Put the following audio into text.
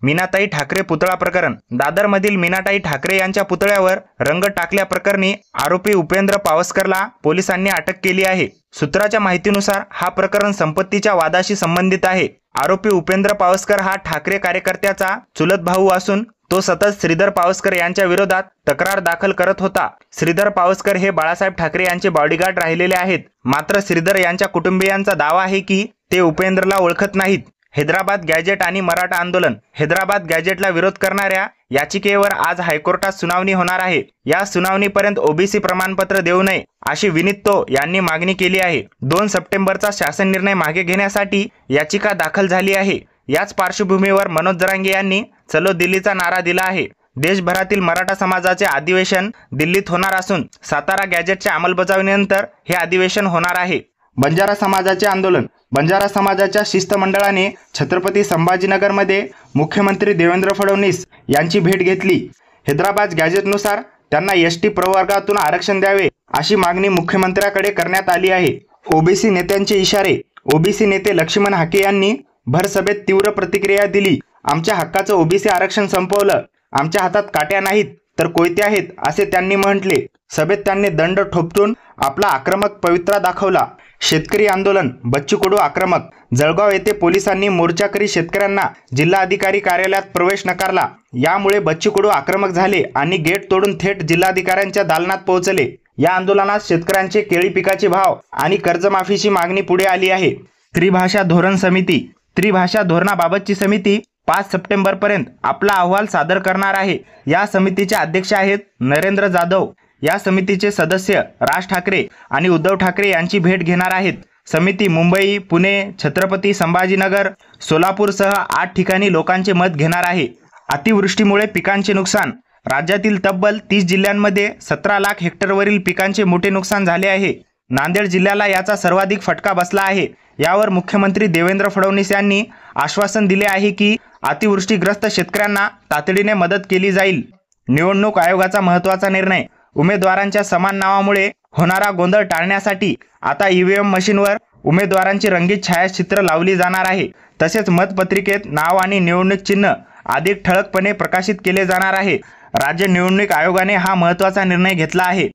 मीनाताई ठाकरे पुतळा प्रकरण। दादरमधील मीनाताई ठाकरे यांच्या पुतळ्यावर रंग टाकल्याप्रकरणी आरोपी उपेंद्र पावसकरला पोलिसांनी अटक केली आहे। सूत्राच्या माहितीनुसार हा प्रकरण संपत्तीच्या वादाशी संबंधित आहे। आरोपी उपेंद्र पावसकर हा ठाकरे कार्यकर्त्याचा चुलत भाऊ असून तो सतत श्रीधर पावसकर यांच्या विरोधात तक्रार दाखल करत होता। श्रीधर पावसकर हे बाळासाहेब ठाकरे यांचे बॉडीगार्ड राहिलेले आहेत। मात्र श्रीधर यांच्या कुटुंबियांचा दावा आहे की ते उपेंद्रला ओळखत नाहीत। हैदराबाद गॅजेट आणि मराठा आंदोलन। हैदराबाद गॅजेटला विरोध करणाऱ्या याचिकेवर आज हायकोर्टात सुनावणी होणार आहे। या सुनावणीपर्यंत ओबीसी प्रमाणपत्र देऊ नये अशी विनीत यांनी मागणी केली आहे। 2 सप्टेंबरचा शासन निर्णय मागे घेण्यासाठी याचिका दाखल झाली आहे। याच पार्श्वभूमीवर मनोज जरांगे यांनी चलो दिल्लीचा नारा दिला आहे। देशभरातील मराठा समाजाचे अधिवेशन दिल्लीत होणार असून सातारा गॅजेटच्या अंमलबजावणीनंतर हे अधिवेशन होणार आहे। बंजारा समाजाचे आंदोलन। बंजारा समाजाच्या शिष्टमंडळाने छत्रपती संभाजीनगरमध्ये मुख्यमंत्री देवेंद्र फडणवीस यांची भेट घेतली। हैदराबाद गॅजेटनुसार त्यांना एसटी प्रवर्गातून आरक्षण द्यावे अशी मागणी मुख्यमंत्र्याकडे करण्यात आली आहे। ओबीसी नेत्यांचे इशारे। ओबीसी नेते लक्ष्मण हाके यांनी भर सभेत तीव्र प्रतिक्रिया दिली। आमच्या हक्काचं ओबीसी आरक्षण संपवलं, आमच्या हातात काट्या नाहीत तर कोयते आहेत असे त्यांनी म्हटले। सभेत त्यांनी दंड ठोपटून आपला आक्रमक पवित्रा दाखवला। शेतकरी आंदोलन। बच्चू कडू आक्रमक। जळगाव येथे पोलिसांनी मोर्चाकरी शेतकऱ्यांना जिल्हाधिकारी कार्यालयात प्रवेश नकारला। यामुळे बच्चू कडू आक्रमक झाले आणि गेट तोडून थेट जिल्हाधिकाऱ्यांच्या दालनात पोहोचले। या आंदोलनात शेतकऱ्यांचे केळी पिकाचे भाव आणि कर्जमाफीची मागणी पुढे आली आहे। त्रिभाषा धोरण समिती। त्रिभाषा धोरणाबाबतची समिती 5 सप्टेंबरपर्यंत आपला अहवाल सादर करणार आहे। या समितीचे अध्यक्ष आहेत नरेंद्र जाधव। या समितीचे सदस्य राज ठाकरे आणि उद्धव ठाकरे यांची भेट घेणार आहेत। समिती मुंबई, पुणे, छत्रपती संभाजीनगर, सोलापूरसह 8 ठिकाणी लोकांचे मत घेणार आहे। अतिवृष्टीमुळे पिकांचे नुकसान। राज्यातील तब्बल 30 जिल्ह्यांमध्ये 17 लाख हेक्टरवरील पिकांचे मोठे नुकसान झाले आहे। नांदेड जिल्ह्याला याचा सर्वाधिक फटका बसला आहे। यावर मुख्यमंत्री देवेंद्र फडणवीस यांनी आश्वासन दिले आहे की अतिवृष्टीग्रस्त शेतकऱ्यांना तातडीने मदत केली जाईल। निवडणूक आयोगाचा महत्त्वाचा निर्णय। उमेदवारांच्या समान नावामुळे होणारा गोंधळ टाळण्यासाठी आता ईव्हीएम मशीनवर उमेदवारांची रंगीत छायाचित्र लावली जाणार आहे। तसेच मतपत्रिकेत नाव आणि निवडणूक चिन्ह अधिक ठळकपणे प्रकाशित केले जाणार आहे। राज्य निवडणूक आयोगाने हा महत्त्वाचा निर्णय घेतला आहे।